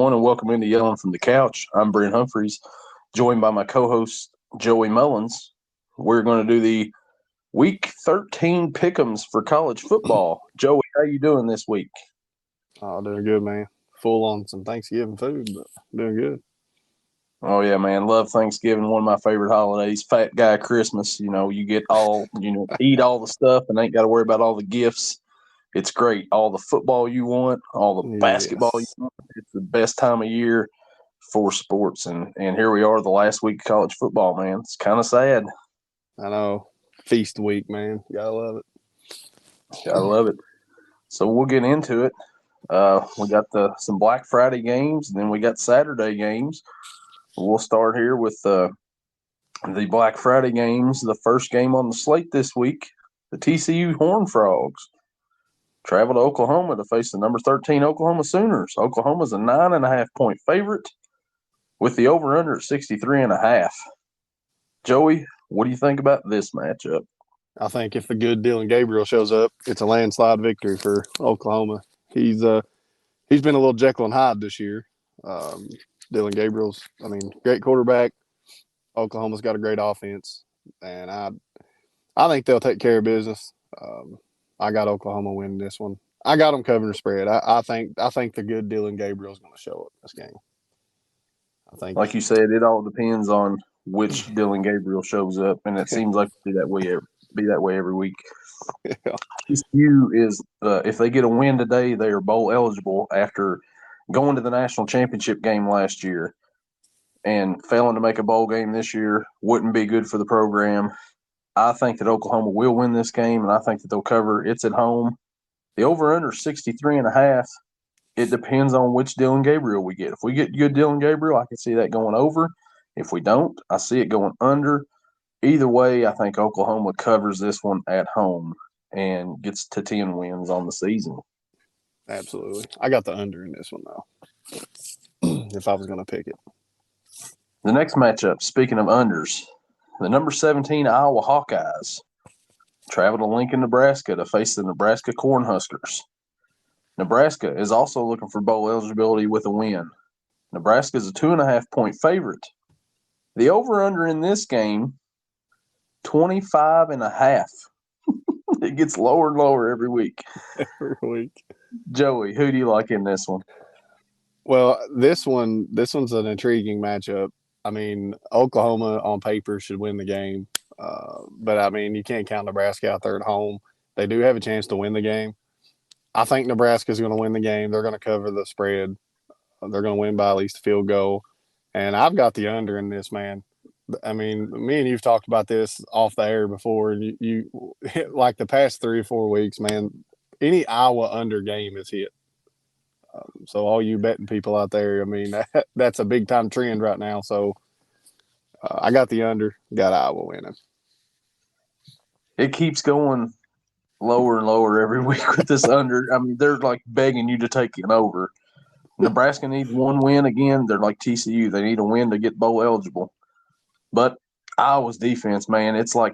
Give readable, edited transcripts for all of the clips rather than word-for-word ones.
everyone, and welcome into Yelling from the Couch. I'm Brent Humphreys, joined by my co-host Joey Mullins. We're going to do the Week 13 pick'ems for college football. Joey, how you doing this week? Oh, doing good, man. Full on some Thanksgiving food, but doing good. Oh yeah, man, love Thanksgiving. One of my favorite holidays. Fat guy Christmas. You get eat all the stuff and ain't got to worry about all the gifts. It's great. All the football you want, all the basketball you Yes, want. It's the best time of year for sports. And here we are, the last week of college football, man. It's kind of sad. I know. Feast week, man. Gotta love it. I love it. So we'll get into it. We got some Black Friday games, and then we got Saturday games. We'll start here with the Black Friday games. The first game on the slate this week, the TCU Horned Frogs travel to Oklahoma to face the number 13 Oklahoma Sooners. Oklahoma's a 9.5-point favorite with the over-under at 63.5. Joey, what do you think about this matchup? I think if the good Dylan Gabriel shows up, it's a landslide victory for Oklahoma. He's been a little Jekyll and Hyde this year. Dylan Gabriel's, great quarterback. Oklahoma's got a great offense, and I think they'll take care of business. I got Oklahoma winning this one. I got them covering the spread. I think the good Dylan Gabriel's going to show up this game. I think, Like you said, it all depends on which Dylan Gabriel shows up, and it seems like it'll be that way every week. yeah, TCU is, if they get a win today, they are bowl eligible after going to the national championship game last year and failing to make a bowl game this year. Wouldn't be good for the program. I think that Oklahoma will win this game, and I think that they'll cover. It's at home. The over-under 63.5. It depends on which Dylan Gabriel we get. If we get good Dylan Gabriel, I can see that going over. If we don't, I see it going under. Either way, I think Oklahoma covers this one at home and gets to 10 wins on the season. absolutely. I got the under in this one, though, if I was going to pick it. The next matchup, speaking of unders, the number 17 Iowa Hawkeyes travel to Lincoln, Nebraska to face the Nebraska Cornhuskers. Nebraska is also looking for bowl eligibility with a win. Nebraska is a 2.5-point favorite. The over-under in this game, 25.5. It gets lower and lower every week. Every week. Joey, who do you like in this one? Well, this one's an intriguing matchup. Oklahoma on paper should win the game, but you can't count Nebraska out there at home. They do have a chance to win the game. I think Nebraska's going to win the game. They're going to cover the spread. They're going to win by at least a field goal. And I've got the under in this, man. Me and you've talked about this off the air before, and you like the past 3 or 4 weeks, man, any Iowa under game is hit. So all you betting people out there, that's a big-time trend right now. So I got the under, got Iowa winning. It keeps going lower and lower every week with this under. They're like begging you to take an over. Nebraska needs one win again. They're like TCU. They need a win to get bowl eligible. But Iowa's defense, man, it's got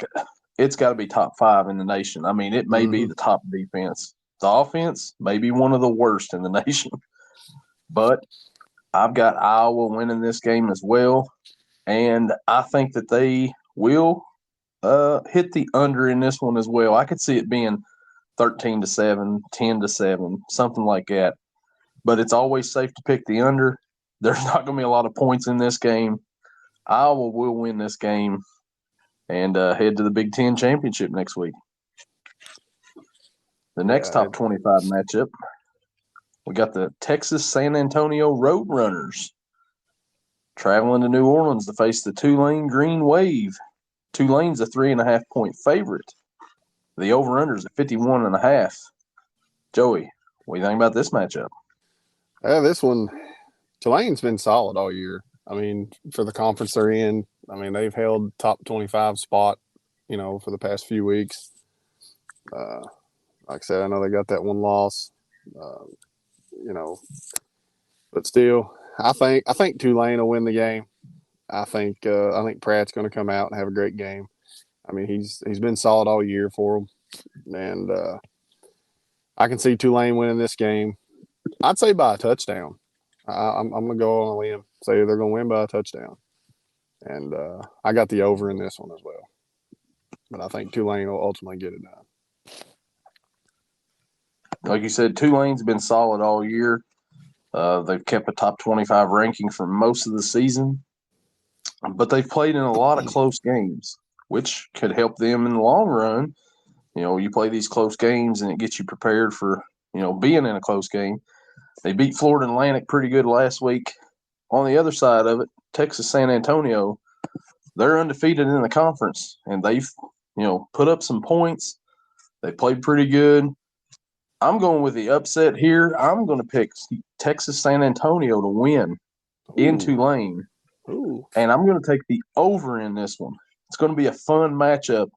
to be top 5 in the nation. It may be the top defense. The offense may be one of the worst in the nation. But I've got Iowa winning this game as well. And I think that they will hit the under in this one as well. I could see it being 13-7, 10-7, something like that. But it's always safe to pick the under. There's not going to be a lot of points in this game. Iowa will win this game and head to the Big Ten championship next week. The next top 25 matchup, we got the Texas San Antonio Roadrunners traveling to New Orleans to face the Tulane Green Wave. Tulane's a 3.5-point favorite. The over-under is at 51.5. Joey, what do you think about this matchup? This one, Tulane's been solid all year. For the conference they're in, they've held top 25 spot, for the past few weeks. Like I said, I know they got that one loss, but still, I think Tulane will win the game. I think Pratt's going to come out and have a great game. He's been solid all year for them, and I can see Tulane winning this game. I'd say by a touchdown. I'm going to go on a limb, say they're going to win by a touchdown. And I got the over in this one as well. But I think Tulane will ultimately get it done. Like you said, Tulane's been solid all year. They've kept a top 25 ranking for most of the season, but they've played in a lot of close games, which could help them in the long run. You know, you play these close games and it gets you prepared for, being in a close game. They beat Florida Atlantic pretty good last week. On the other side of it, Texas San Antonio, they're undefeated in the conference, and they've, put up some points. They played pretty good. I'm going with the upset here. I'm going to pick Texas San Antonio to win in Tulane. Ooh. And I'm going to take the over in this one. It's going to be a fun matchup.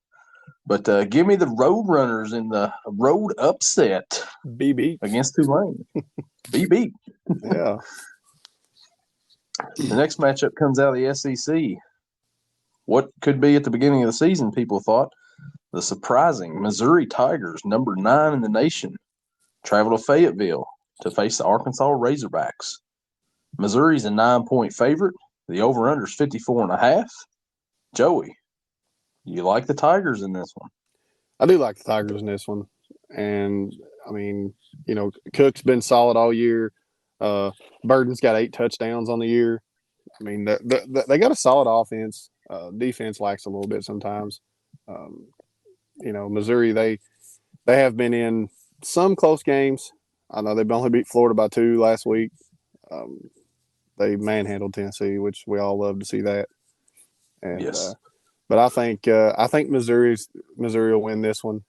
But give me the Roadrunners in the road upset BB against Tulane. Be beat. Yeah. The next matchup comes out of the SEC. What could be at the beginning of the season, people thought, the surprising Missouri Tigers, number 9 in the nation, travel to Fayetteville to face the Arkansas Razorbacks. Missouri's a 9-point favorite. The over-under is 54.5. Joey, you like the Tigers in this one? I do like the Tigers in this one. And, I mean, Cook's been solid all year. Burden's got 8 touchdowns on the year. I mean, they got a solid offense. Defense lacks a little bit sometimes. Missouri, they have been in some close games. I know they've only beat Florida by 2 last week. They manhandled Tennessee, which we all love to see that. And, yes. But I think Missouri will win this one.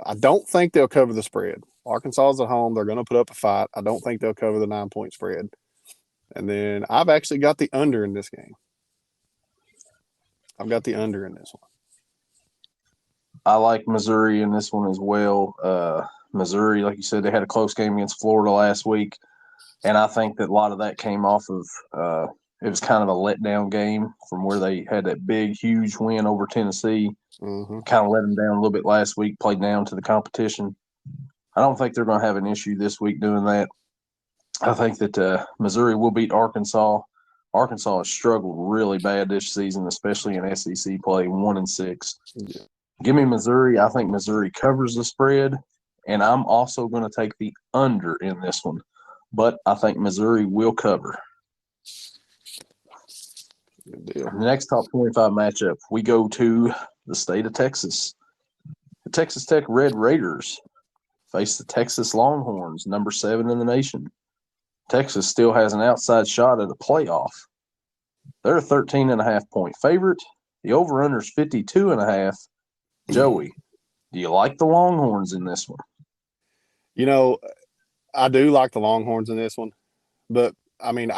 I don't think they'll cover the spread. Arkansas's at home. They're going to put up a fight. I don't think they'll cover the 9-point spread. And then I've actually got the under in this game. I've got the under in this one. I like Missouri in this one as well. Missouri, like you said, they had a close game against Florida last week. And I think that a lot of that came off of it was kind of a letdown game from where they had that big, huge win over Tennessee. Mm-hmm. Kind of let them down a little bit last week, played down to the competition. I don't think they're going to have an issue this week doing that. I think that Missouri will beat Arkansas. Arkansas has struggled really bad this season, especially in SEC play, 1-6. Yeah. Give me Missouri. I think Missouri covers the spread, and I'm also going to take the under in this one. But I think Missouri will cover. Good deal. The next top 25 matchup, we go to the state of Texas. The Texas Tech Red Raiders face the Texas Longhorns, number 7 in the nation. Texas still has an outside shot at a playoff. They're a 13.5-point favorite. The over-under is 52.5. Joey, do you like the Longhorns in this one? I do like the Longhorns in this one, but I mean,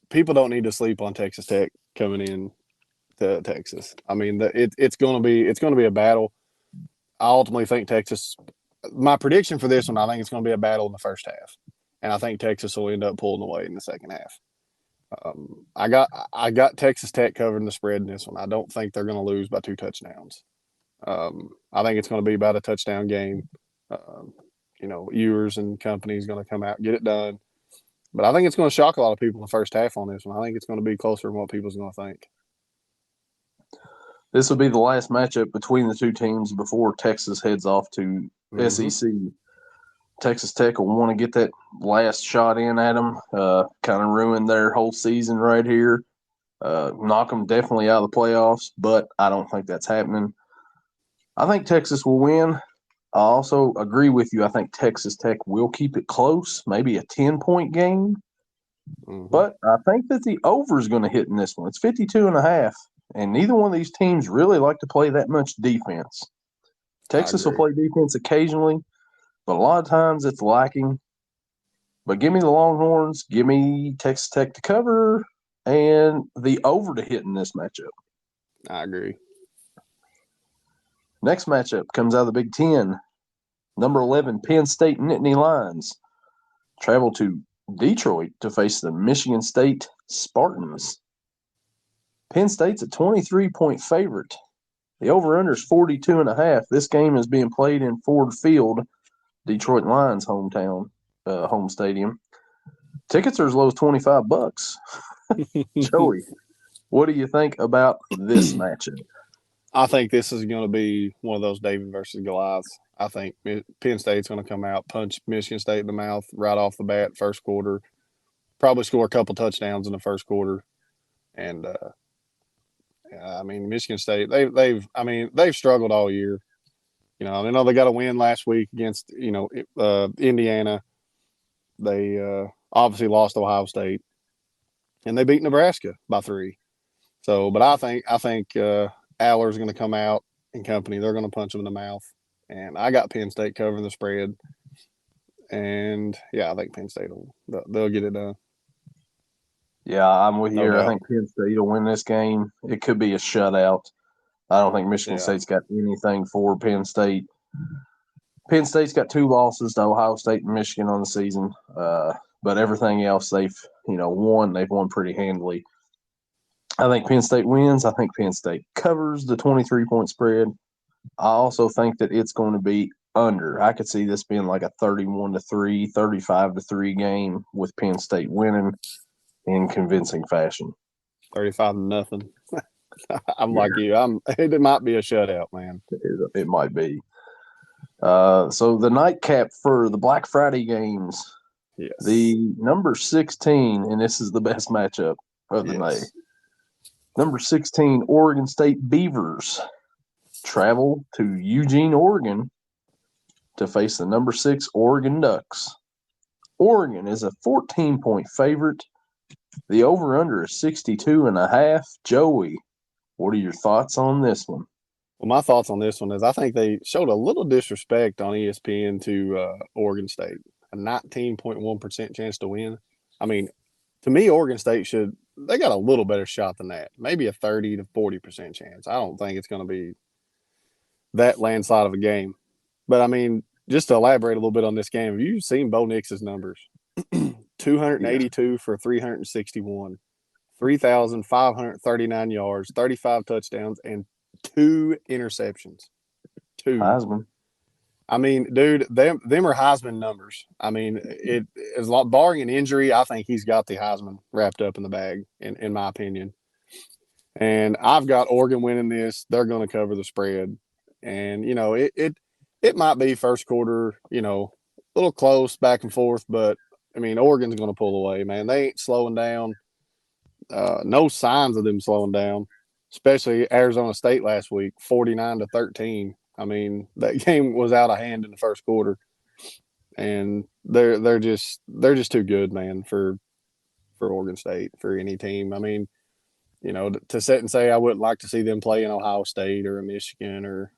people don't need to sleep on Texas Tech coming in to Texas. I mean, it's going to be a battle. I ultimately think Texas. My prediction for this one, I think it's going to be a battle in the first half, and I think Texas will end up pulling away in the second half. I got Texas Tech covering the spread in this one. I don't think they're going to lose by 2 touchdowns. I think it's going to be about a touchdown game. Ewers and company is going to come out and get it done. But I think it's going to shock a lot of people in the first half on this one. I think it's going to be closer than what people's going to think. This will be the last matchup between the two teams before Texas heads off to SEC. Texas Tech will want to get that last shot in at them, kind of ruin their whole season right here, knock them definitely out of the playoffs, but I don't think that's happening. I think Texas will win. I also agree with you. I think Texas Tech will keep it close, maybe a 10-point game. But I think that the over is going to hit in this one. It's 52.5, and neither one of these teams really like to play that much defense. Texas will play defense occasionally, but a lot of times it's lacking. But give me the Longhorns, give me Texas Tech to cover, and the over to hit in this matchup. I agree. Next matchup comes out of the Big Ten. Number 11, Penn State Nittany Lions travel to Detroit to face the Michigan State Spartans. Penn State's a 23-point favorite. The over-under is 42.5. This game is being played in Ford Field, Detroit Lions' home stadium. Tickets are as low as $25. Joey, what do you think about this matchup? I think this is going to be one of those David versus Goliaths. I think Penn State's going to come out, punch Michigan State in the mouth right off the bat, first quarter. Probably score a couple touchdowns in the first quarter, and I mean Michigan State. They've struggled all year. I know they got a win last week against Indiana. They obviously lost Ohio State, and they beat Nebraska by 3. So, but I think Aller's going to come out and company. They're going to punch them in the mouth, and I got Penn State covering the spread. And yeah, I think Penn State they'll get it done. Yeah, I'm with you No here. doubt. I think Penn State will win this game. It could be a shutout. I don't think Michigan State's got anything for Penn State. Penn State's got 2 losses to Ohio State and Michigan on the season, but everything else they've won. They've won pretty handily. I think Penn State wins. I think Penn State covers the 23-point spread. I also think that it's going to be under. I could see this being like a 31-3, 35-3 game with Penn State winning in convincing fashion. 35-0. I'm like you. It might be a shutout, man. It might be. So the nightcap for the Black Friday games. Yes. The number 16, and this is the best matchup of the day. Number 16, Oregon State Beavers travel to Eugene, Oregon to face the number 6 Oregon Ducks. Oregon is a 14-point favorite. The over-under is 62.5. Joey, what are your thoughts on this one? Well, my thoughts on this one is I think they showed a little disrespect on ESPN to Oregon State. A 19.1% chance to win. I mean, to me, Oregon State they got a little better shot than that. Maybe a 30 to 40% chance. I don't think it's going to be that landslide of a game. But, I mean, just to elaborate a little bit on this game, have you seen Bo Nix's numbers? 282 for 361, 3,539 yards, 35 touchdowns, and 2 interceptions. 2. Heisman. I mean, dude, them are Heisman numbers. I mean, it is barring an injury, I think he's got the Heisman wrapped up in the bag, in my opinion. And I've got Oregon winning this. They're going to cover the spread. And, it might be first quarter, a little close back and forth, but I mean, Oregon's going to pull away, man. They ain't slowing down. No signs of them slowing down, especially Arizona State last week, 49-13. I mean, that game was out of hand in the first quarter, and they're just too good, man, for Oregon State, for any team. I mean, to sit and say I wouldn't like to see them play in Ohio State or Michigan or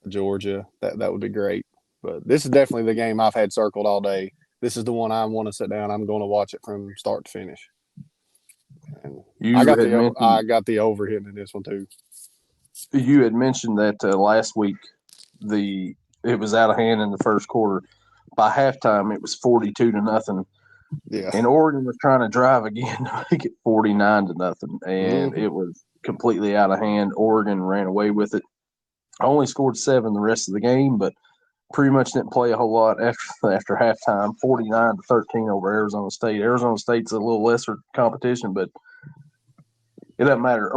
Georgia. That would be great. But this is definitely the game I've had circled all day. This is the one I want to sit down. I'm going to watch it from start to finish. And I got the over hitting in this one too. You had mentioned that last week it was out of hand in the first quarter. By halftime, it was 42-0. Yeah. And Oregon was trying to drive again to make it 49-0, and it was completely out of hand. Oregon ran away with it. Only scored 7 the rest of the game, but pretty much didn't play a whole lot after halftime. 49-13 over Arizona State. Arizona State's a little lesser competition, but it doesn't matter.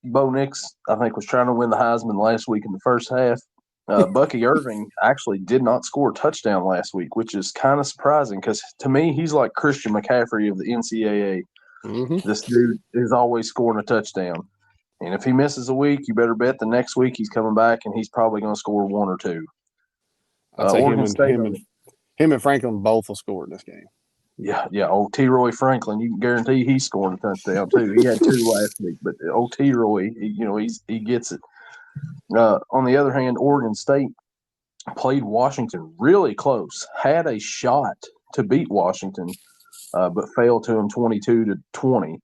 Bo Nix, I think, was trying to win the Heisman last week in the first half. Bucky Irving actually did not score a touchdown last week, which is kind of surprising because to me, he's like Christian McCaffrey of the NCAA. Mm-hmm. This dude is always scoring a touchdown. And if he misses a week, you better bet the next week he's coming back and he's probably going to score 1 or 2. I'd say him and Franklin both will score in this game. Yeah. Old T. Roy Franklin, you can guarantee he's scoring a touchdown too. He had 2 last week, but old T. Roy, he gets it. On the other hand, Oregon State played Washington really close, had a shot to beat Washington, but failed to them 22-20.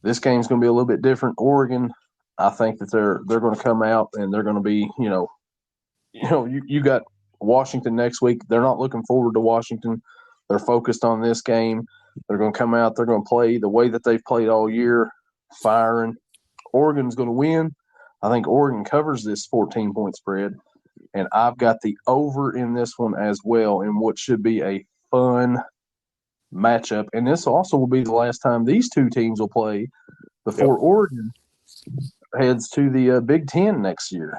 This game's going to be a little bit different. Oregon, I think that they're going to come out and they're going to be, you got Washington next week. They're not looking forward to Washington. They're focused on this game. They're going to come out. They're going to play the way that they've played all year, firing. Oregon's going to win. I think Oregon covers this 14-point spread, and I've got the over in this one as well in what should be a fun matchup, and this also will be the last time these two teams will play before Oregon heads to the Big Ten next year.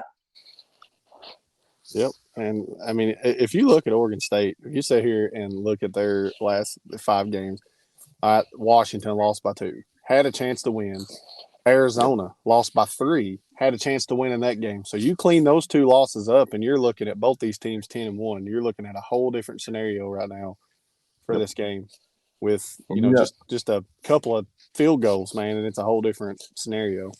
Yep. And I mean, if you look at Oregon State, if you sit here and look at their last 5 games, Washington lost by 2, had a chance to win. Arizona lost by 3, had a chance to win in that game. So you clean those 2 losses up, and you're looking at both these teams 10-1. You're looking at a whole different scenario right now for this game, with just a couple of field goals, man, and it's a whole different scenario.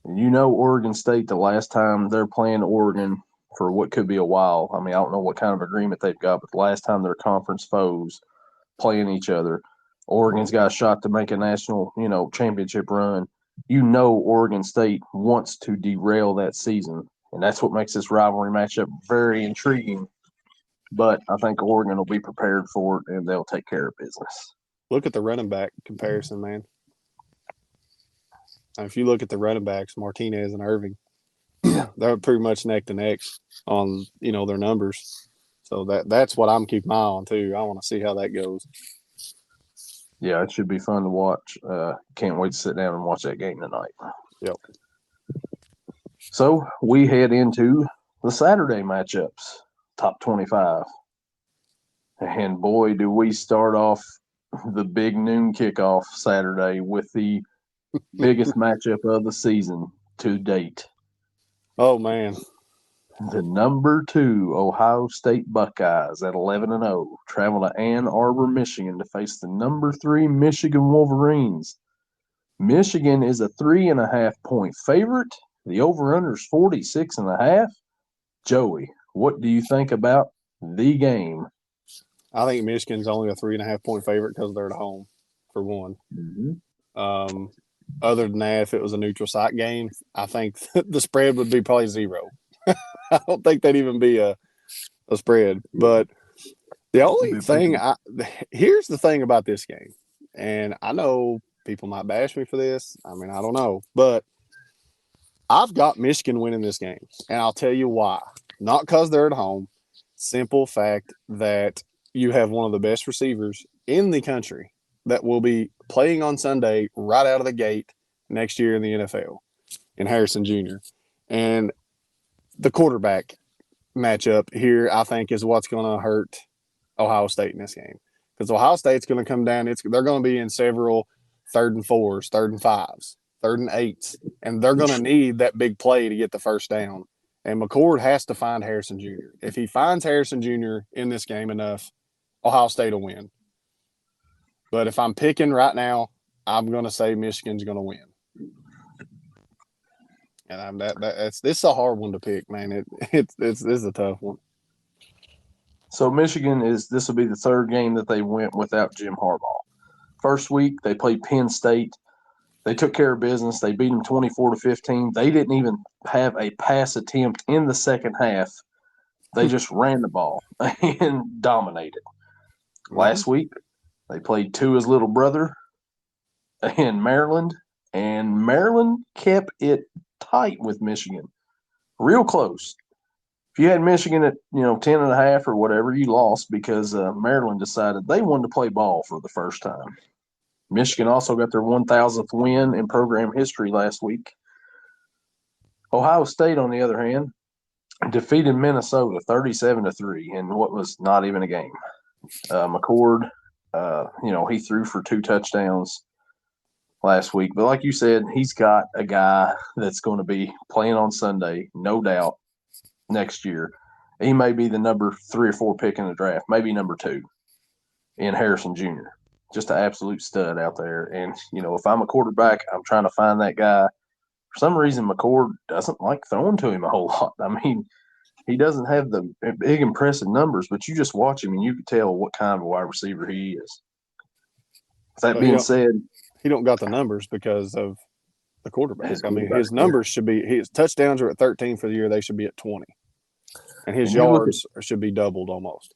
Oregon State, the last time they're playing Oregon for what could be a while. I mean, I don't know what kind of agreement they've got, but the last time their conference foes playing each other, Oregon's got a shot to make a national, championship run. Oregon State wants to derail that season, and that's what makes this rivalry matchup very intriguing. But I think Oregon will be prepared for it, and they'll take care of business. Look at the running back comparison, man. If you look at the running backs, Martinez and Irving, they're pretty much neck to neck on, their numbers. So that's what I'm keeping my eye on, too. I want to see how that goes. Yeah, it should be fun to watch. Can't wait to sit down and watch that game tonight. Yep. So we head into the Saturday matchups, top 25. And boy, do we start off the big noon kickoff Saturday with the biggest matchup of the season to date. Oh, man. The number 2 Ohio State Buckeyes at 11-0 travel to Ann Arbor, Michigan to face the number 3 Michigan Wolverines. Michigan is a 3.5-point favorite. The over-under is 46.5. Joey, what do you think about the game? I think Michigan's only a 3.5-point favorite because they're at home, for one. Mm-hmm. Other than that, if it was a neutral site game, I think the spread would be probably 0. I don't think that'd even be a spread. But the only thing here's the thing about this game, and I know people might bash me for this. I mean, I don't know, but I've got Michigan winning this game, and I'll tell you why. Not because they're at home. Simple fact that you have one of the best receivers in the country that will be playing on Sunday right out of the gate next year in the NFL, in Harrison Jr. And the quarterback matchup here, I think, is what's going to hurt Ohio State in this game. Because Ohio State's going to come down. They're going to be in several 3rd and 4s, 3rd and 5s, 3rd and 8s. And they're going to need that big play to get the first down. And McCord has to find Harrison Jr. If he finds Harrison Jr. in this game enough, Ohio State will win. But if I'm picking right now, I'm going to say Michigan's going to win. And this is a hard one to pick, man. This is a tough one. So Michigan this will be the 3rd game that they went without Jim Harbaugh. First week they played Penn State. They took care of business. They beat them 24-15. They didn't even have a pass attempt in the second half. They just ran the ball and dominated. Mm-hmm. Last week they played Tua's little brother in Maryland, and Maryland kept it tight with Michigan, real close. If you had Michigan at 10.5 or whatever, you lost because Maryland decided they wanted to play ball for the first time. Michigan also got their 1,000th win in program history last week. Ohio State, on the other hand, defeated Minnesota 37-3 in what was not even a game. McCord, he threw for 2 touchdowns last week. But like you said, he's got a guy that's going to be playing on Sunday, no doubt, next year. He may be the number 3 or 4 pick in the draft, maybe number 2 in Harrison Jr. Just an absolute stud out there. And, if I'm a quarterback, I'm trying to find that guy. For some reason, McCord doesn't like throwing to him a whole lot. I mean, he doesn't have the big, impressive numbers, but you just watch him and you can tell what kind of a wide receiver he is. That being said, he don't got the numbers because of the quarterback. His numbers should be – his touchdowns are at 13 for the year. They should be at 20. And his yards should be doubled almost.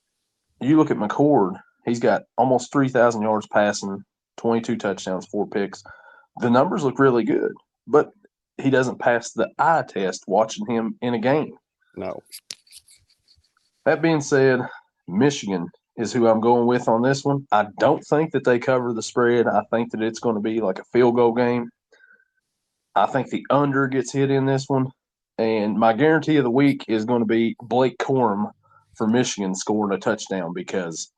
You look at McCord, he's got almost 3,000 yards passing, 22 touchdowns, 4 picks. The numbers look really good, but he doesn't pass the eye test watching him in a game. No. That being said, Michigan is who I'm going with on this one. I don't think that they cover the spread. I think that it's going to be like a field goal game. I think the under gets hit in this one. And my guarantee of the week is going to be Blake Corum for Michigan scoring a touchdown because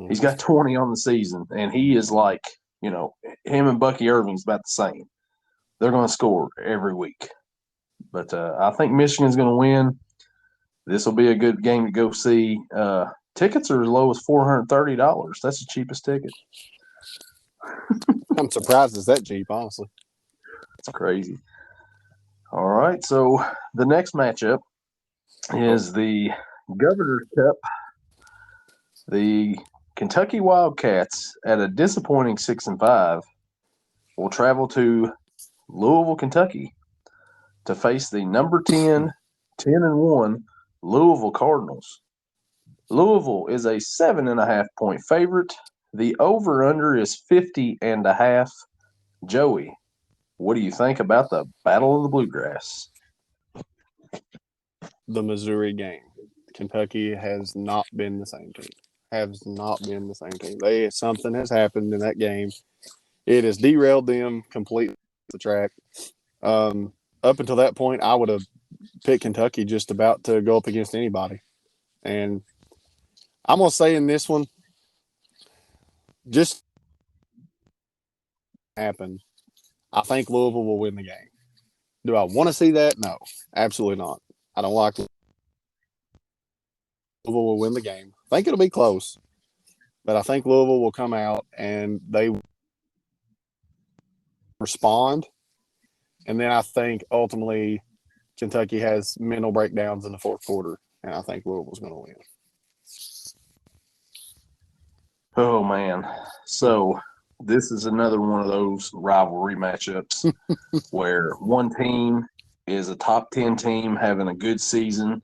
he's got 20 on the season, and he is like, him and Bucky Irving's about the same. They're going to score every week. But I think Michigan's going to win. This will be a good game to go see. Tickets are as low as $430. That's the cheapest ticket. I'm surprised it's that cheap, honestly. It's crazy. All right, so the next matchup is the Governor's Cup. The Kentucky Wildcats, at a disappointing 6-5, will travel to Louisville, Kentucky, to face the number 10, 10-1 Louisville Cardinals. Louisville is a 7.5-point favorite. The over/under is 50.5. Joey, what do you think about the Battle of the Bluegrass? The Missouri game. Kentucky has not been the same team. Something has happened in that game. It has derailed them completely the track. Up until that point, I would have picked Kentucky just about to go up against anybody. And I'm going to say in this one, just happen. I think Louisville will win the game. Do I want to see that? No, absolutely not. I don't like Louisville will win the game. I think it'll be close, but I think Louisville will come out and they respond. And then I think ultimately Kentucky has mental breakdowns in the fourth quarter, and I think Louisville's going to win. Oh, man. So this is another one of those rivalry matchups where one team is a top 10 team having a good season,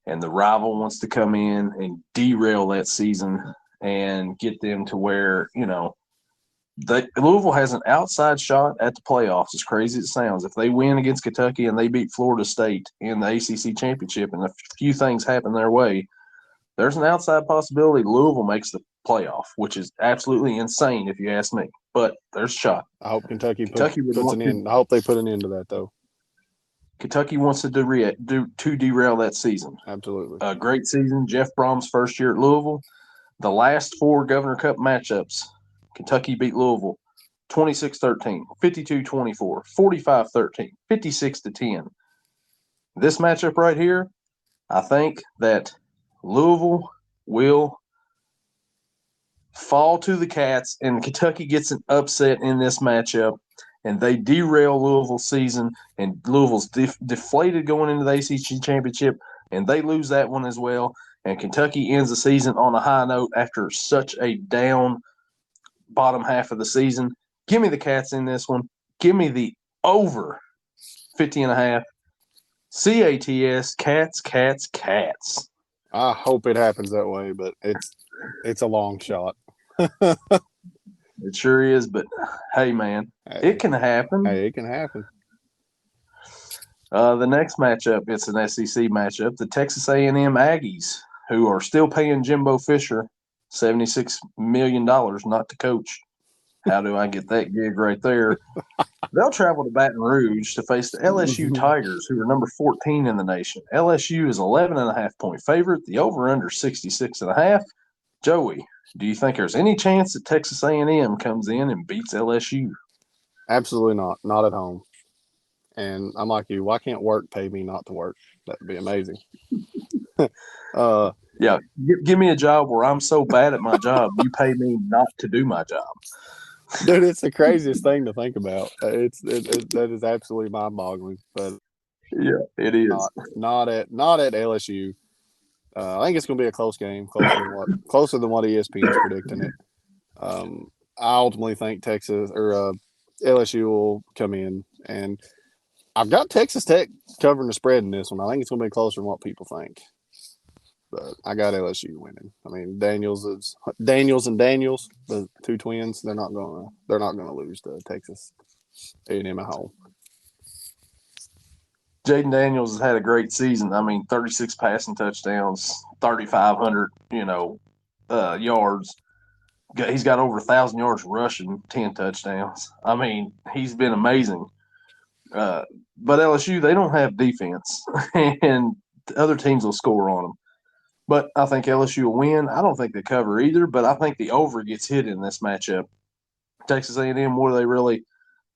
and the rival wants to come in and derail that season and get them to where, Louisville has an outside shot at the playoffs, as crazy as it sounds. If they win against Kentucky and they beat Florida State in the ACC championship and a few things happen their way, there's an outside possibility Louisville makes the playoff, which is absolutely insane if you ask me. But there's a shot. I hope Kentucky puts an end. I hope they put an end to that, though. Kentucky wants to derail that season. Absolutely. A great season. Jeff Brom's first year at Louisville. The last 4 Governor Cup matchups, Kentucky beat Louisville 26-13, 52-24, 45-13, 56-10. This matchup right here, I think that Louisville will fall to the Cats, and Kentucky gets an upset in this matchup, and they derail Louisville's season, and Louisville's deflated going into the ACC championship, and they lose that one as well, and Kentucky ends the season on a high note after such a down bottom half of the season. Give me the Cats in this one. Give me the over 50.5. CATS, Cats. I hope it happens that way, but it's a long shot. It sure is, but hey, man, it can happen. Hey, it can happen. The next matchup, it's an SEC matchup. The Texas A&M Aggies, who are still paying Jimbo Fisher $76 million not to coach. How do I get that gig right there? They'll travel to Baton Rouge to face the LSU Tigers, who are number 14 in the nation. LSU is 11.5-point favorite. The over/under 66.5. Joey, do you think there's any chance that Texas A&M comes in and beats LSU? Absolutely not. Not at home. And I'm like you. Why can't work pay me not to work? That would be amazing. Yeah, give me a job where I'm so bad at my job, you pay me not to do my job. Dude, it's the craziest thing to think about. That is absolutely mind-boggling. But yeah, it is not at LSU. I think it's going to be a close game, closer than what ESPN's predicting it. I ultimately think Texas or LSU will come in, and I've got Texas Tech covering the spread in this one. I think it's going to be closer than what people think. But I got LSU winning. I mean, Daniels, the two twins. They're not gonna lose to Texas A&M at home. Jaden Daniels has had a great season. I mean, 36 passing touchdowns, 3,500, yards. He's got over 1,000 yards rushing, 10 touchdowns. I mean, he's been amazing. But LSU, they don't have defense, and other teams will score on them. But I think LSU will win. I don't think they cover either, but I think the over gets hit in this matchup. Texas A&M, what are they really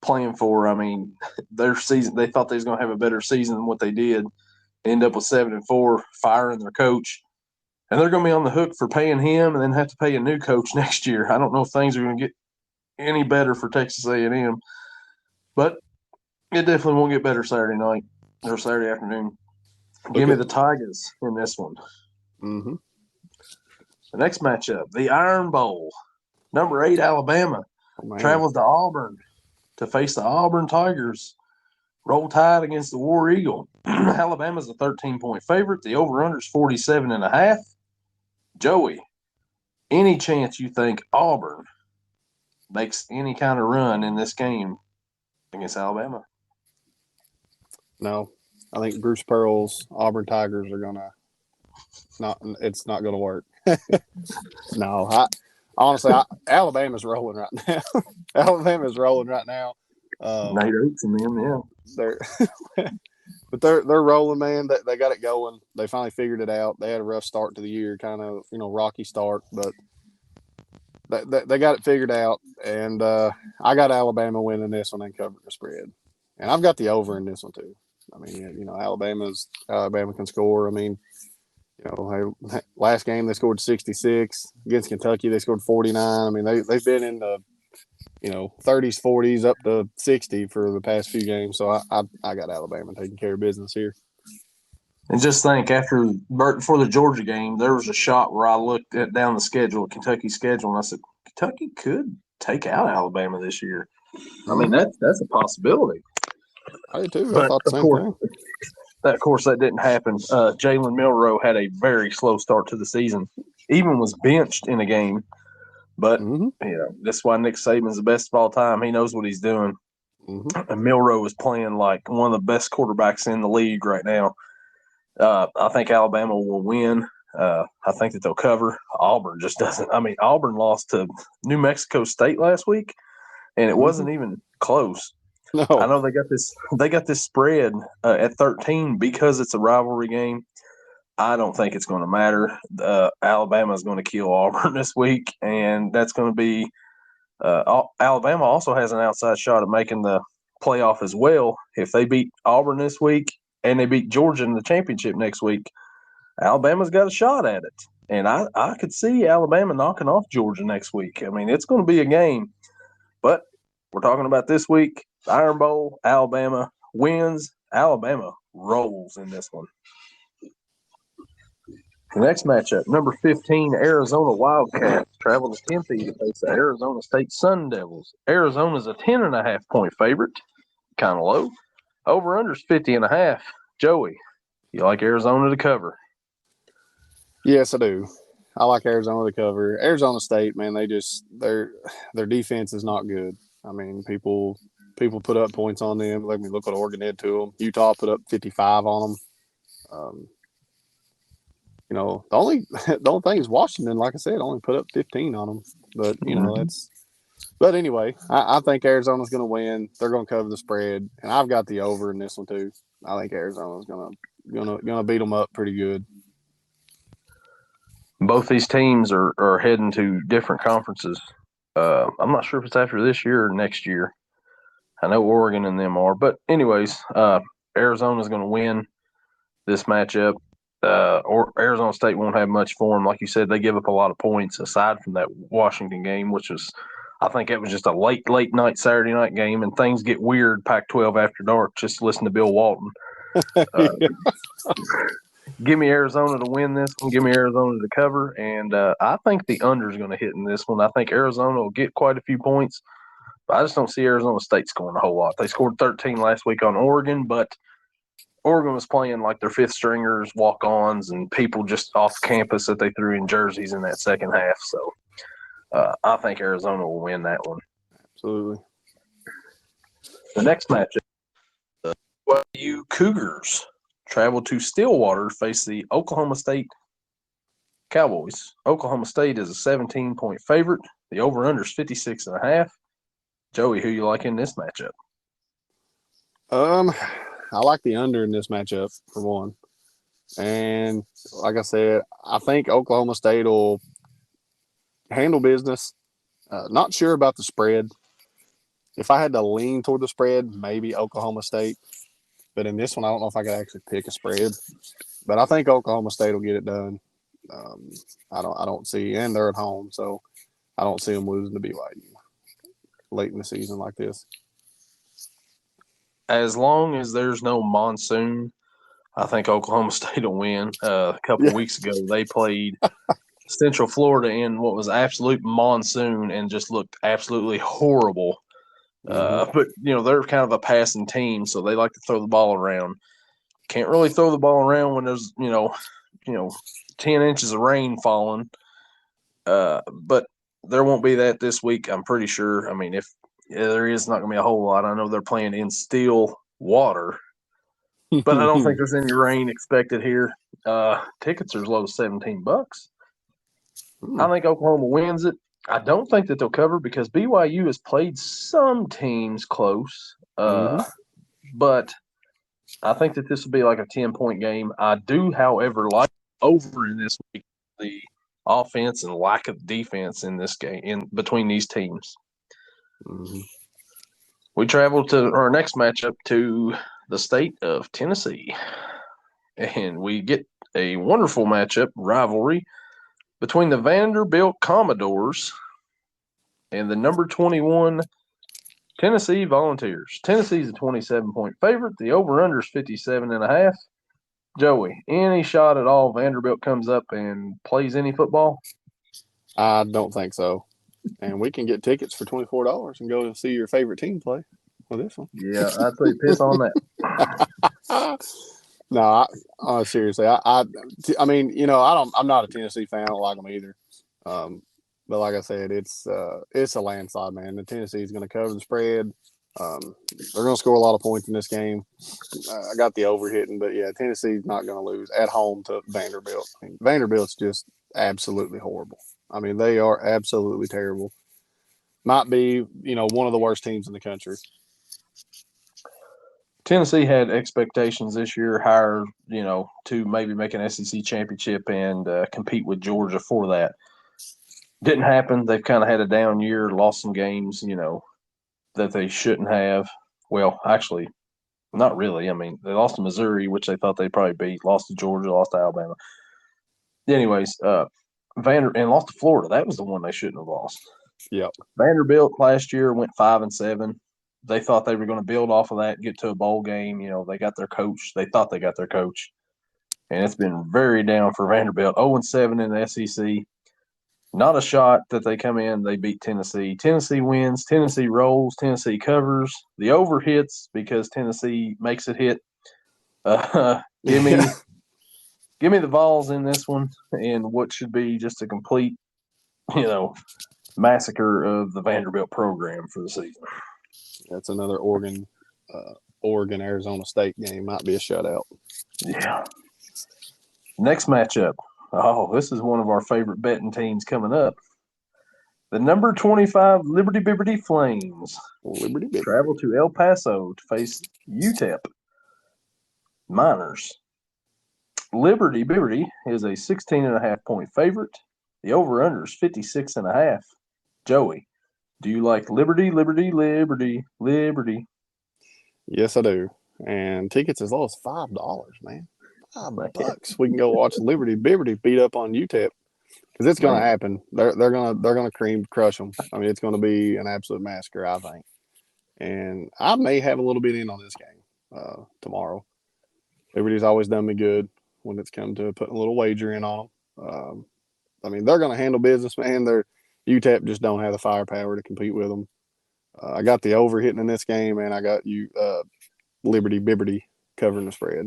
playing for? I mean, their season, they thought they was going to have a better season than what they did. End up with 7-4, firing their coach. And they're going to be on the hook for paying him and then have to pay a new coach next year. I don't know if things are going to get any better for Texas A&M, but it definitely won't get better Saturday night or Saturday afternoon. Give me the Tigers in this one. Mm-hmm. The next matchup, the Iron Bowl. Number 8, Alabama travels to Auburn to face the Auburn Tigers. Roll Tide against the War Eagle. Alabama's a 13-point favorite. The over-under is 47.5. Joey, any chance you think Auburn makes any kind of run in this game against Alabama? No. I think Bruce Pearl's Auburn Tigers are going to it's not going to work. No, honestly, Alabama's rolling right now. Alabama's rolling right now. Nate Oates and them, yeah. But they're rolling, man. They got it going. They finally figured it out. They had a rough start to the year, kind of rocky start, but they got it figured out. And I got Alabama winning this one and covering the spread. And I've got the over in this one too. I mean, Alabama can score. I mean, last game they scored 66 against Kentucky. They scored 49. I mean, they've been in the 30s, 40s, up to 60 for the past few games. So I got Alabama taking care of business here. And just think, before the Georgia game, there was a shot where I looked down the schedule, Kentucky's schedule, and I said, Kentucky could take out Alabama this year. I mean, that's a possibility. I did too. I thought the same thing. Of course, that didn't happen. Jalen Milroe had a very slow start to the season. Even was benched in a game. But, that's why Nick Saban's the best of all time. He knows what he's doing. Mm-hmm. And Milroe is playing like one of the best quarterbacks in the league right now. I think Alabama will win. I think that they'll cover. Auburn just doesn't. I mean, Auburn lost to New Mexico State last week, and it wasn't even close. No. I know they got this spread at 13 because it's a rivalry game. I don't think it's going to matter. Alabama is going to kill Auburn this week, and that's going to be Alabama also has an outside shot at making the playoff as well. If they beat Auburn this week and they beat Georgia in the championship next week, Alabama's got a shot at it. And I could see Alabama knocking off Georgia next week. I mean, it's going to be a game. But we're talking about this week, Iron Bowl, Alabama wins. Alabama rolls in this one. The next matchup, number 15, Arizona Wildcats travel to Tempe to face the Arizona State Sun Devils. Arizona's a 10.5-point favorite, kind of low. Over-under's 50.5. Joey, you like Arizona to cover? Yes, I do. I like Arizona to cover. Arizona State, man, their defense is not good. I mean, people put up points on them. Let me look what Oregon did to them. Utah put up 55 on them. The only thing is Washington, like I said, only put up 15 on them. But that's. But anyway, I think Arizona's going to win. They're going to cover the spread, and I've got the over in this one too. I think Arizona's gonna beat them up pretty good. Both these teams are heading to different conferences. I'm not sure if it's after this year or next year. I know Oregon and them are, but anyways, Arizona's going to win this matchup. Or Arizona State won't have much for them. Like you said, they give up a lot of points aside from that Washington game, which was, I think it was just a late night Saturday night game, and things get weird Pac-12 after dark. Just listen to Bill Walton. Give me Arizona to win this one. Give me Arizona to cover, and I think the under is going to hit in this one. I think Arizona will get quite a few points, but I just don't see Arizona State scoring a whole lot. They scored 13 last week on Oregon, but Oregon was playing like their fifth stringers, walk-ons, and people just off campus that they threw in jerseys in that second half. So I think Arizona will win that one. Absolutely. The next matchup, the BYU Cougars travel to Stillwater to face the Oklahoma State Cowboys. Oklahoma State is a 17-point favorite. The over-under is 56.5. Joey, who you like in this matchup? I like the under in this matchup for one, and like I said, I think Oklahoma State will handle business. Not sure about the spread. If I had to lean toward the spread, maybe Oklahoma State. But in this one, I don't know if I could actually pick a spread. But I think Oklahoma State will get it done. I don't see, and they're at home, so I don't see them losing to BYU late in the season like this. As long as there's no monsoon, I think Oklahoma State will win. A couple weeks ago, they played Central Florida in what was absolute monsoon and just looked absolutely horrible. But, they're kind of a passing team, so they like to throw the ball around. Can't really throw the ball around when there's, 10 inches of rain falling. But there won't be that this week, I'm pretty sure. I mean, if there is not going to be a whole lot. I know they're playing in still water, but I don't think there's any rain expected here. Tickets are as low as $17. I think Oklahoma wins it. I don't think that they'll cover because BYU has played some teams close, but I think that this will be like a 10-point game. I do, however, like over in this week the offense and lack of defense in this game in between these teams. We travel to our next matchup to the state of Tennessee, and we get a wonderful matchup rivalry between the Vanderbilt Commodores and the number 21 Tennessee Volunteers. Tennessee's a 27-point favorite. The over-under is 57.5. Joey, any shot at all Vanderbilt comes up and plays any football? I don't think so. And we can get tickets for $24 and go to see your favorite team play with this one. Yeah, I'd say piss on that. No, seriously. I mean, I'm not a Tennessee fan. I don't like them either. But like I said, it's a landslide, man. The Tennessee is going to cover the spread. They're going to score a lot of points in this game. I got the over hitting, but yeah, Tennessee's not going to lose at home to Vanderbilt. I mean, Vanderbilt's just absolutely horrible. I mean, they are absolutely terrible. Might be, one of the worst teams in the country. Tennessee had expectations this year higher, to maybe make an SEC championship and compete with Georgia for that. Didn't happen. They've kind of had a down year, lost some games, that they shouldn't have. Well, actually, not really. I mean, they lost to Missouri, which they thought they'd probably beat, lost to Georgia, lost to Alabama. Anyways, and lost to Florida. That was the one they shouldn't have lost. Yep. Vanderbilt last year went 5-7. They thought they were going to build off of that, get to a bowl game. They got their coach. They thought they got their coach. And it's been very down for Vanderbilt. 0-7 in the SEC. Not a shot that they come in, they beat Tennessee. Tennessee wins. Tennessee rolls. Tennessee covers. The over hits because Tennessee makes it hit. Give me the Vols in this one and what should be just a complete, massacre of the Vanderbilt program for the season. That's another Oregon, Arizona State game. Might be a shutout. Yeah. Next matchup. Oh, this is one of our favorite betting teams coming up. The number 25 Liberty Bibberty Flames travel to El Paso to face UTEP Miners. Liberty Bibberty is a 16.5-point favorite. The over-under is 56.5. Joey, do you like Liberty? Yes, I do. And tickets as low as $5, man. $5. We can go watch Liberty Bibberty beat up on UTEP because it's going to happen. They're gonna crush them. I mean, it's going to be an absolute massacre, I think. And I may have a little bit in on this game tomorrow. Liberty's always done me good when it's come to putting a little wager in on them. I mean, they're going to handle business, man. UTEP just don't have the firepower to compete with them. I got the over hitting in this game, and I got Liberty Bibberty covering the spread.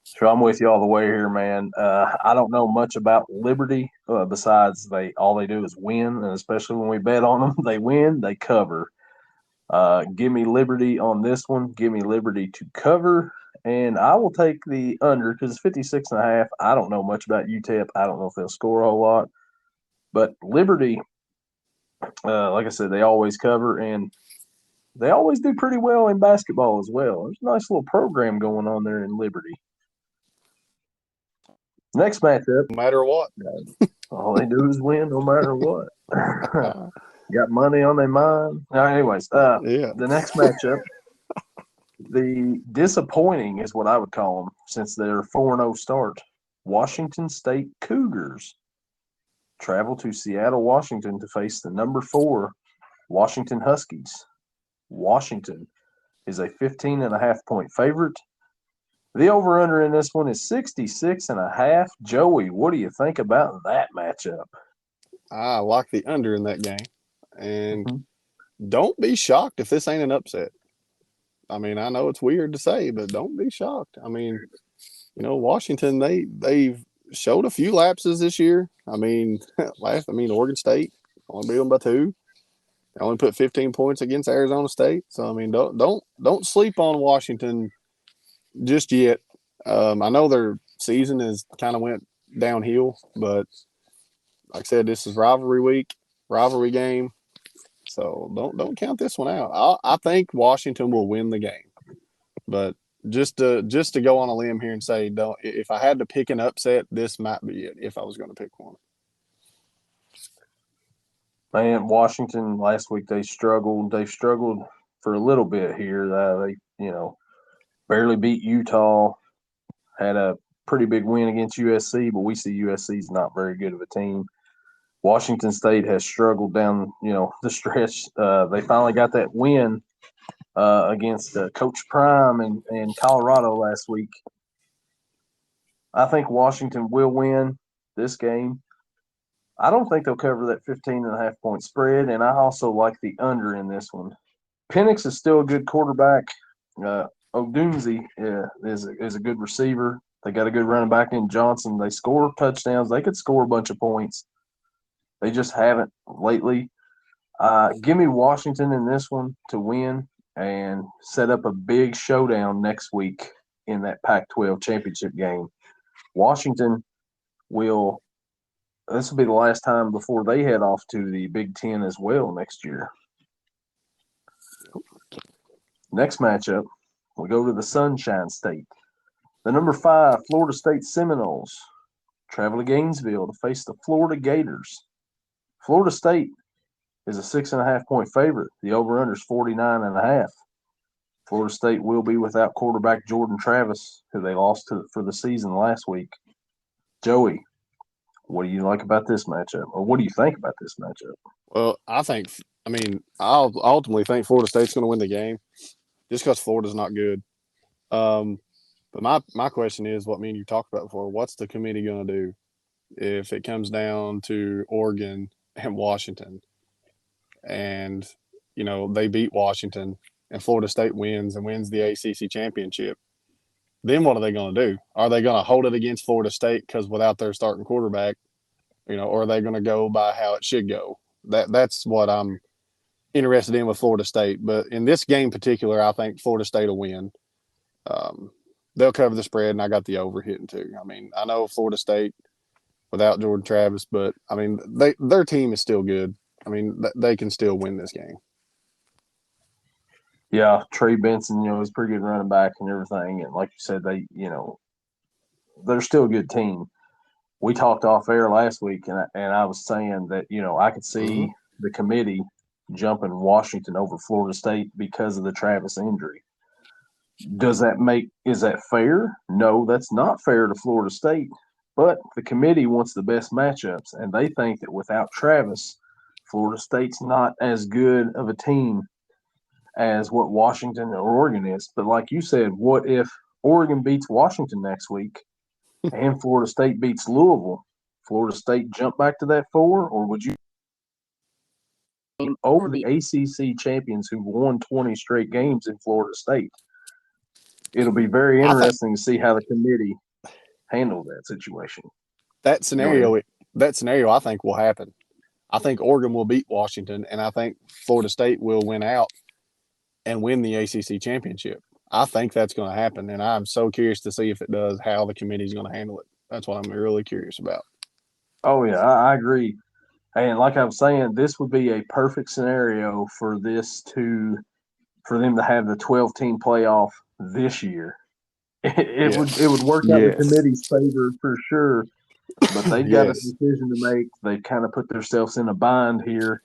So I'm with you all the way here, man. I don't know much about Liberty besides all they do is win, and especially when we bet on them, they win, they cover. Give me Liberty on this one. Give me Liberty to cover, and I will take the under because it's 56.5. I don't know much about UTEP. I don't know if they'll score a whole lot. But Liberty, like I said, they always cover, and they always do pretty well in basketball as well. There's a nice little program going on there in Liberty. Next matchup, No matter what. all they do is win no matter what. Got money on their mind. Anyways, Yeah. the next matchup, the disappointing is what I would call them since they're 4-0 start. Washington State Cougars travel to Seattle, Washington to face the number 4 Washington Huskies. Washington is a 15.5-point favorite. The over-under in this one is 66.5. Joey, what do you think about that matchup? I like the under in that game. And don't be shocked if this ain't an upset. I mean, I know it's weird to say, but don't be shocked. I mean, Washington, they've showed a few lapses this year. I mean, Oregon State only beat them by 2. They only put 15 points against Arizona State. So I mean, don't sleep on Washington just yet. I know their season has kind of went downhill, but like I said, this is rivalry week, rivalry game. So don't count this one out. I think Washington will win the game, but just to go on a limb here and say, don't. If I had to pick an upset, this might be it. If I was going to pick one. Man, Washington last week they struggled. They struggled for a little bit here. They barely beat Utah. Had a pretty big win against USC, but we see USC is not very good of a team. Washington State has struggled down, the stretch. They finally got that win against Coach Prime in Colorado last week. I think Washington will win this game. I don't think they'll cover that 15.5-point spread, and I also like the under in this one. Penix is still a good quarterback. Odunze is a good receiver. They got a good running back in Johnson. They score touchdowns. They could score a bunch of points. They just haven't lately. Give me Washington in this one to win and set up a big showdown next week in that Pac-12 championship game. Washington this will be the last time before they head off to the Big Ten as well next year. Next matchup, we go to the Sunshine State. The number 5 Florida State Seminoles travel to Gainesville to face the Florida Gators. Florida State is a 6.5-point favorite. The over-under is 49.5. Florida State will be without quarterback Jordan Travis, who they lost to for the season last week. Joey, what do you like about this matchup, or what do you think about this matchup? Well, I'll ultimately think Florida State's going to win the game, just because Florida's not good. But my question is, what me and you talked about before, what's the committee going to do if it comes down to Oregon and Washington, and they beat Washington and Florida State wins the ACC championship? Then what are they going to do? Are they going to hold it against Florida State because without their starting quarterback, or are they going to go by how it should go? That's what I'm interested in with Florida State. But in this game in particular, I think Florida State will win. They'll cover the spread, and I got the over hitting too. I mean, I know Florida State without Jordan Travis, but I mean, their team is still good. I mean, they can still win this game. Yeah, Trey Benson, he's a pretty good running back and everything. And like you said, they're still a good team. We talked off air last week, and I was saying that, I could see the committee jumping Washington over Florida State because of the Travis injury. Is that fair? No, that's not fair to Florida State. But the committee wants the best matchups, and they think that without Travis, Florida State's not as good of a team as what Washington or Oregon is. But like you said, what if Oregon beats Washington next week and Florida State beats Louisville? Florida State jump back to that 4, or would you over the ACC champions who won 20 straight games in Florida State? It'll be very interesting to see how the committee handle that situation. That scenario, I think will happen. I think Oregon will beat Washington, and I think Florida State will win out and win the ACC championship. I think that's going to happen, and I'm so curious to see if it does, how the committee's going to handle it. That's what I'm really curious about. Oh yeah, I agree. And like I was saying, this would be a perfect scenario for for them to have the 12-team playoff this year. It would work out in the Yes. committee's favor for sure. But they've got a Yes. decision to make. They've kind of put themselves in a bind here.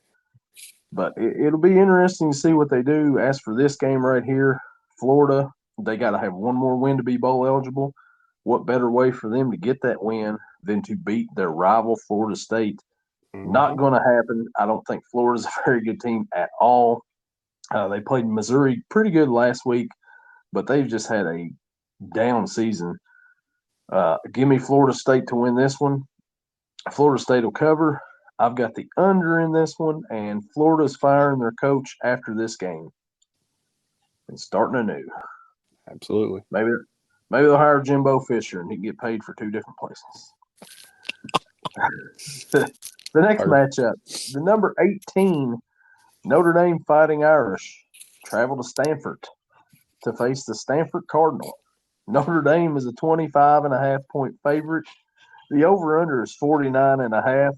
But it'll be interesting to see what they do. As for this game right here, Florida, they got to have one more win to be bowl eligible. What better way for them to get that win than to beat their rival, Florida State? Not Mm-hmm. going to happen. I don't think Florida's a very good team at all. They played Missouri pretty good last week, but they've just had a down season. Give me Florida State to win this one. Florida State will cover. I've got the under in this one, and Florida's firing their coach after this game and starting anew. Absolutely. Maybe they'll hire Jimbo Fisher and he can get paid for two different places. The next matchup, the number 18 Notre Dame Fighting Irish travel to Stanford to face the Stanford Cardinal. Notre Dame is a 25.5-point favorite. The over-under is 49.5.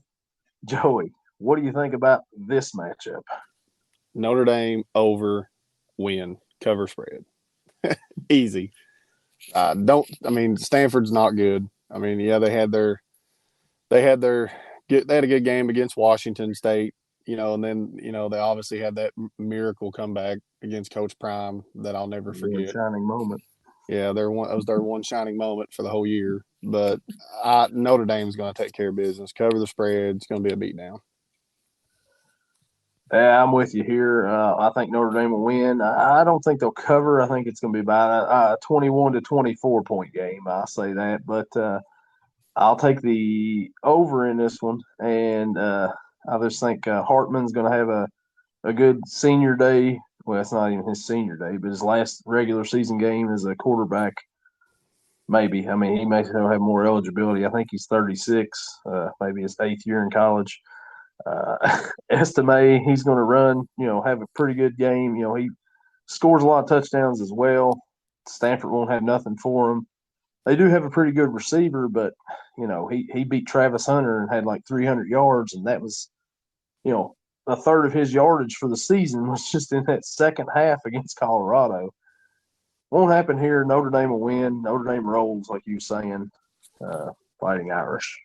Joey, what do you think about this matchup? Notre Dame over win cover spread. Easy. Stanford's not good. I mean, yeah, they had a good game against Washington State, and then they obviously had that miracle comeback against Coach Prime that I'll never One forget. shining moment. Yeah, it was their one shining moment for the whole year. But Notre Dame's going to take care of business, cover the spread. It's going to be a beatdown. Yeah, I'm with you here. I think Notre Dame will win. I don't think they'll cover. I think it's going to be about a 21-24 point game. I'll say that, but I'll take the over in this one, and I just think Hartman's going to have a good senior day. Well, it's not even his senior day, but his last regular season game as a quarterback. Maybe. I mean, he may still have more eligibility. I think he's 36, maybe his 8th year in college. Estimate he's going to run, have a pretty good game. He scores a lot of touchdowns as well. Stanford won't have nothing for him. They do have a pretty good receiver, but he beat Travis Hunter and had like 300 yards, and that was a third of his yardage for the season was just in that second half against Colorado. Won't happen here. Notre Dame will win. Notre Dame rolls, like you were saying, Fighting Irish.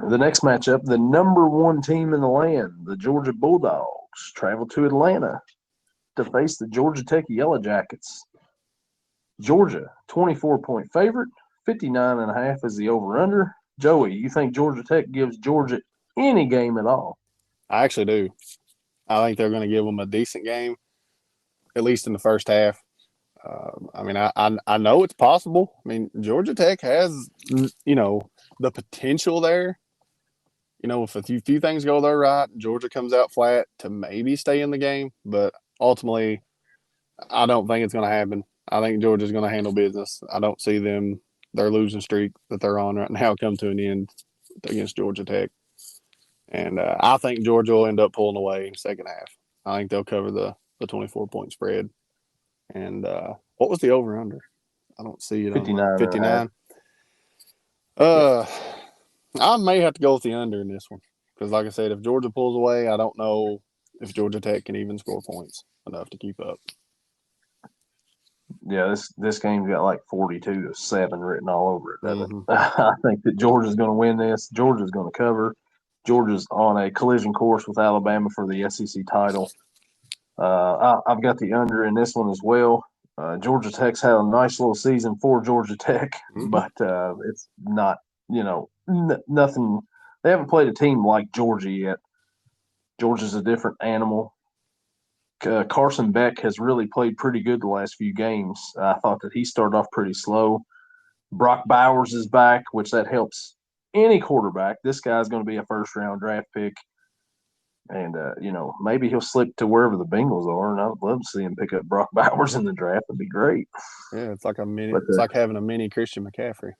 The next matchup, the number one team in the land, the Georgia Bulldogs, travel to Atlanta to face the Georgia Tech Yellow Jackets. Georgia, 24-point favorite, 59.5 is the over-under. Joey, you think Georgia Tech gives Georgia any game at all? I actually do. I think they're going to give them a decent game, at least in the first half. I know it's possible. I mean, Georgia Tech has, the potential there. If a few things go there right, Georgia comes out flat to maybe stay in the game. But ultimately, I don't think it's going to happen. I think Georgia's going to handle business. I don't see their losing streak that they're on right now come to an end against Georgia Tech. And I think Georgia will end up pulling away in the second half. I think they'll cover the 24-point spread. And what was the over-under? I don't see it 59 on 59. I may have to go with the under in this one. Because like I said, if Georgia pulls away, I don't know if Georgia Tech can even score points enough to keep up. Yeah, this game's got like 42-7 written all over it, doesn't it? I think that Georgia's going to win this. Georgia's going to cover. Georgia's on a collision course with Alabama for the SEC title. I've got the under in this one as well. Georgia Tech's had a nice little season for Georgia Tech, but it's not, nothing. They haven't played a team like Georgia yet. Georgia's a different animal. Carson Beck has really played pretty good the last few games. I thought that he started off pretty slow. Brock Bowers is back, which that helps any quarterback. This guy's going to be a first-round draft pick. And, maybe he'll slip to wherever the Bengals are, and I'd love to see him pick up Brock Bowers in the draft. It'd be great. Yeah, it's like it's like having a mini Christian McCaffrey.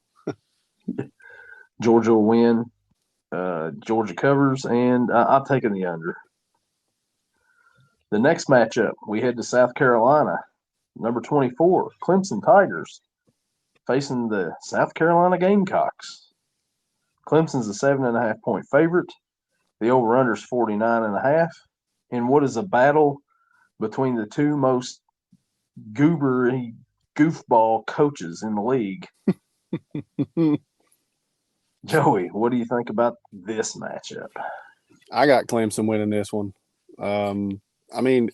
Georgia will win. Georgia covers, and I'm taking the under. The next matchup, we head to South Carolina Number 24, Clemson Tigers facing the South Carolina Gamecocks. Clemson's a 7.5-point favorite. The over-under is 49.5. In what is a battle between the two most goobery goofball coaches in the league. Joey, what do you think about this matchup? I got Clemson winning this one. I mean,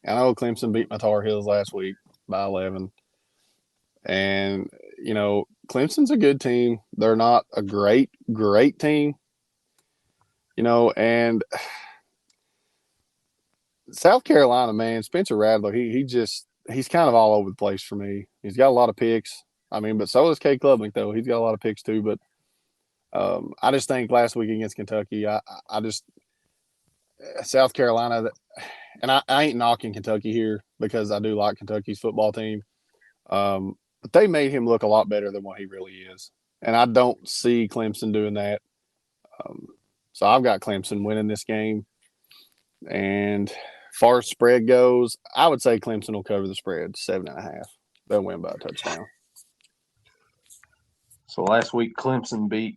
I know Clemson beat my Tar Heels last week by 11. And, you know, Clemson's a good team. They're not a great team, you know, and South Carolina, man, Spencer Rattler, he's kind of all over the place for me. He's got a lot of picks. I mean, but so does K. Klubnik, though. He's got a lot of picks, too. But I just think last week against Kentucky, South Carolina, and I ain't knocking Kentucky here because I do like Kentucky's football team. But they made him look a lot better than what he really is. And I don't see Clemson doing that. So I've got Clemson winning this game. And as far as spread goes, I would say Clemson will cover the spread, 7.5. They'll win by a touchdown. So last week, Clemson beat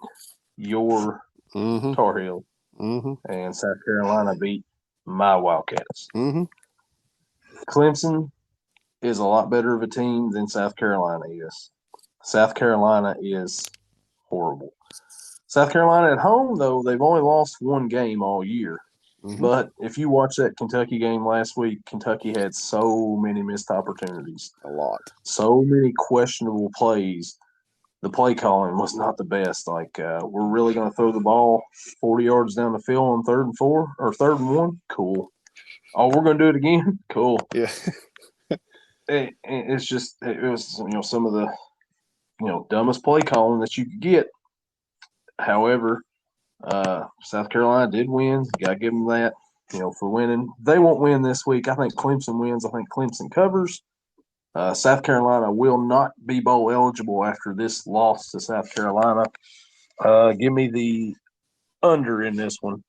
your Tar Heels. And South Carolina beat my Wildcats. Clemson is a lot better of a team than South Carolina is. South Carolina is horrible. South Carolina at home, though, they've only lost one game all year. But if you watch that Kentucky game last week, Kentucky had so many missed opportunities. A lot. So many questionable plays. The play calling was not the best. Like, we're really going to throw the ball 40 yards down the field on 3rd and 4 or 3rd and 1? Cool. Oh, we're going to do it again? Cool. Yeah. It was, some of the, dumbest play calling that you could get. However, South Carolina did win. You got to give them that, for winning. They won't win this week. I think Clemson wins. I think Clemson covers. South Carolina will not be bowl eligible after this loss to South Carolina. Give me the under in this one.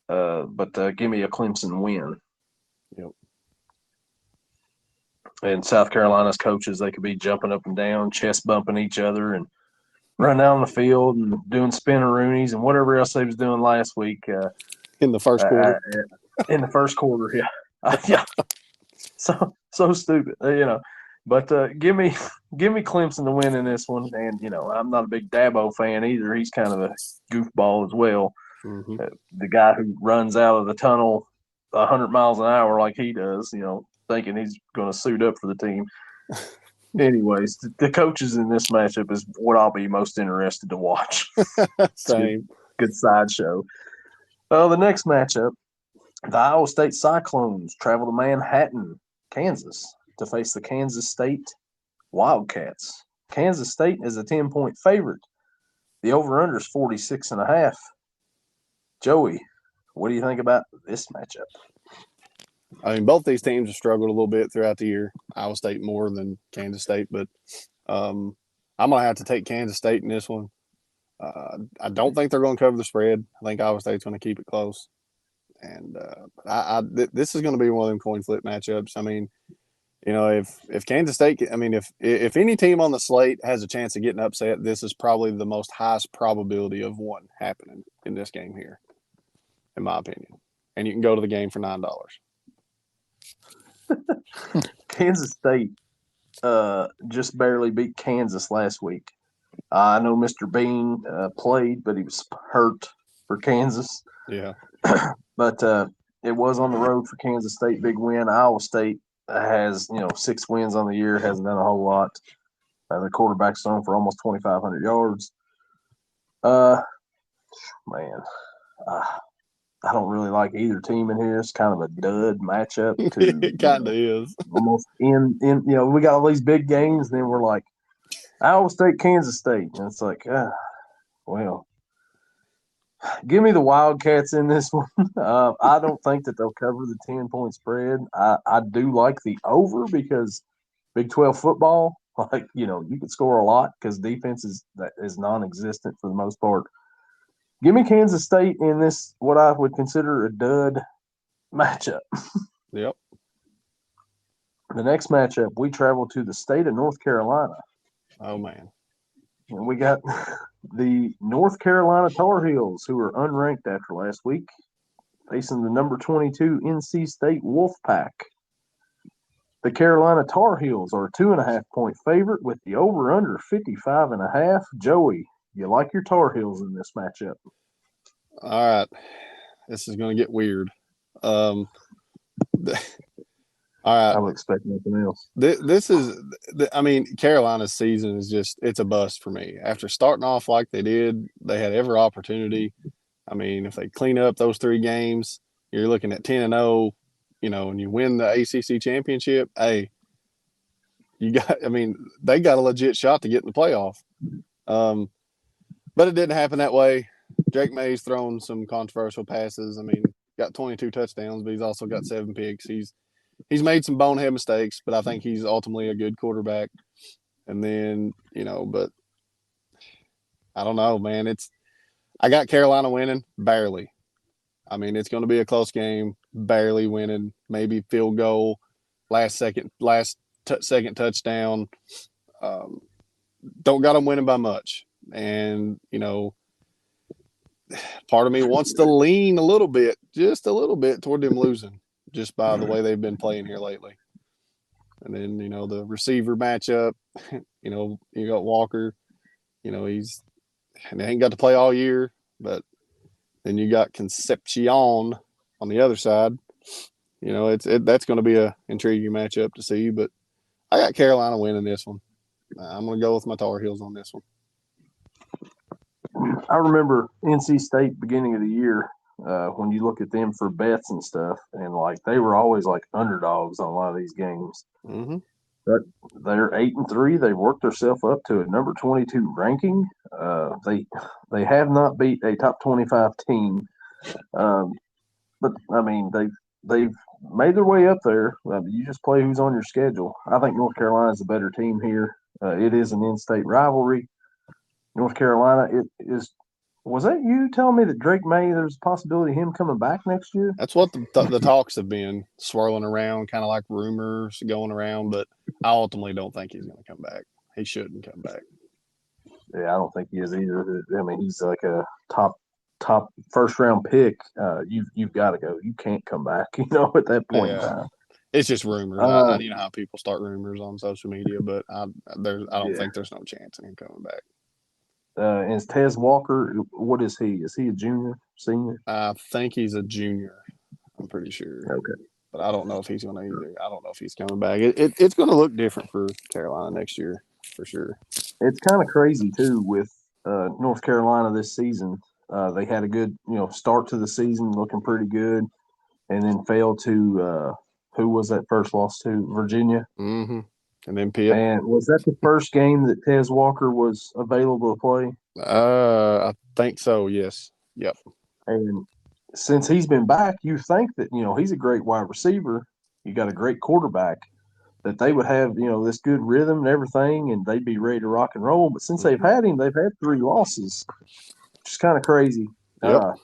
But give me a Clemson win. Yep. And South Carolina's coaches, they could be jumping up and down, chest bumping each other, and running out on the field and doing spin-a-roonies and whatever else they was doing last week. In the first quarter. In the first quarter, yeah. Yeah. So stupid, But give me Clemson to win in this one. And, I'm not a big Dabo fan either. He's kind of a goofball as well. The guy who runs out of the tunnel 100 miles an hour like he does, thinking he's going to suit up for the team. Anyways, the coaches in this matchup is what I'll be most interested to watch. Same. Good sideshow. The next matchup, the Iowa State Cyclones travel to Manhattan, Kansas, to face the Kansas State Wildcats. Kansas State is a 10-point favorite. The over-under is 46.5. Joey, what do you think about this matchup? I mean, both these teams have struggled a little bit throughout the year. Iowa State more than Kansas State, but I'm going to have to take Kansas State in this one. I don't think they're going to cover the spread. I think Iowa State's going to keep it close. And this is going to be one of them coin flip matchups. I mean, if Kansas State, if any team on the slate has a chance of getting upset, this is probably the most highest probability of one happening in this game here, in my opinion. And you can go to the game for $9. Kansas State just barely beat Kansas last week. I know Mr. Bean played, but he was hurt for Kansas. Yeah. But it was on the road for Kansas State, big win. Iowa State has, 6 wins on the year, hasn't done a whole lot. The quarterback's thrown for almost 2,500 yards. I don't really like either team in here. It's kind of a dud matchup. It kind of is. Almost we got all these big games, and then we're like, Iowa State, Kansas State. And it's like, well, give me the Wildcats in this one. I don't think that they'll cover the 10-point spread. I do like the over because Big 12 football, you could score a lot because defense is non-existent for the most part. Give me Kansas State in this, what I would consider a dud matchup. Yep. The next matchup, we travel to the state of North Carolina. Oh, man. And we got the North Carolina Tar Heels, who are unranked after last week, facing the number 22 NC State Wolfpack. The Carolina Tar Heels are a 2.5-point favorite with the over-under 55.5. Joey, you like your Tar Heels in this matchup? All right. This is going to get weird. All right. I would expect nothing else. This is, I mean, Carolina's season is just, it's a bust for me. After starting off like they did, they had every opportunity. I mean, if they clean up those 3 games, you're looking at 10-0, and you win the ACC championship. Hey, they got a legit shot to get in the playoff. But it didn't happen that way. Drake May's thrown some controversial passes. I mean, got 22 touchdowns, but he's also got 7 picks. He's made some bonehead mistakes, but I think he's ultimately a good quarterback. And then, but I don't know, man. I got Carolina winning barely. I mean, it's going to be a close game, barely winning, maybe field goal, second touchdown. Don't got them winning by much. And, part of me wants to lean just a little bit toward them losing just by the way they've been playing here lately. And then, the receiver matchup, you got Walker, and they ain't got to play all year, but then you got Concepcion on the other side. That's going to be a intriguing matchup to see, but I got Carolina winning this one. I'm going to go with my Tar Heels on this one. I remember NC State beginning of the year when you look at them for bets and stuff, and they were always like underdogs on a lot of these games. Mm-hmm. But they're 8-3. They've worked themselves up to a number 22 ranking. They have not beat a top 25 team, but I mean they've made their way up there. You just play who's on your schedule. I think North Carolina is a better team here. It is an in-state rivalry. North Carolina, it is. Was that you telling me that Drake May, there's a possibility of him coming back next year? That's what the talks have been swirling around, kind of like rumors going around, but I ultimately don't think he's going to come back. He shouldn't come back. Yeah, I don't think he is either. I mean, he's like a top first-round pick. You've got to go. You can't come back, at that point in time. It's just rumors. I know how people start rumors on social media, but I don't think there's no chance of him coming back. Is Tez Walker, what is he? Is he a junior, senior? I think he's a junior. I'm pretty sure. Okay. But I don't know if he's going to either. I don't know if he's coming back. It's going to look different for Carolina next year, for sure. It's kind of crazy, too, with North Carolina this season. They had a good, start to the season, looking pretty good, and then failed to who was that first loss to? Virginia. Mm-hmm. And then Pitt. And was that the first game that Tez Walker was available to play? I think so, yes. Yep. And since he's been back, you think that, he's a great wide receiver. You got a great quarterback, that they would have, this good rhythm and everything, and they'd be ready to rock and roll. But since they've had him, they've had 3 losses, which is kind of crazy. Yep.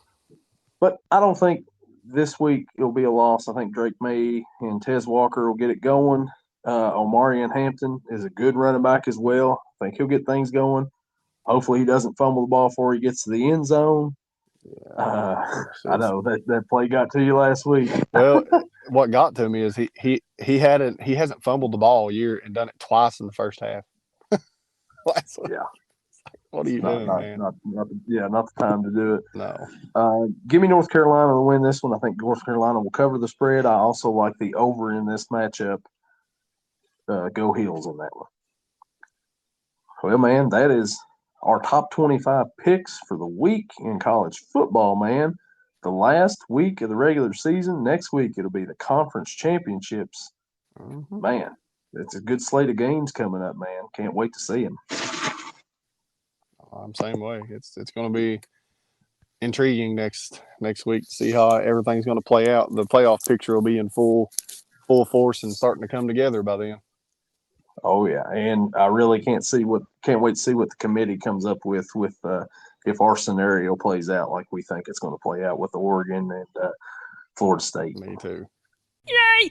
But I don't think this week it'll be a loss. I think Drake May and Tez Walker will get it going. Omarion Hampton is a good running back as well. I think he'll get things going. Hopefully he doesn't fumble the ball before he gets to the end zone. I know that play got to you last week. Well, what got to me is he hasn't fumbled the ball all year and done it twice in the first half. Yeah. What are you doing, man? Not the time to do it. No. Give me North Carolina to win this one. I think North Carolina will cover the spread. I also like the over in this matchup. Go Heels on that one. Well, man, that is our top 25 picks for the week in college football, man. The last week of the regular season. Next week, it'll be the conference championships. Mm-hmm. Man, it's a good slate of games coming up, man. Can't wait to see them. I'm same way. It's going to be intriguing next week to see how everything's going to play out. The playoff picture will be in full force and starting to come together by then. Oh yeah, and I really can't wait to see what the committee comes up with if our scenario plays out like we think it's going to play out with Oregon and Florida State. Me too. Yay!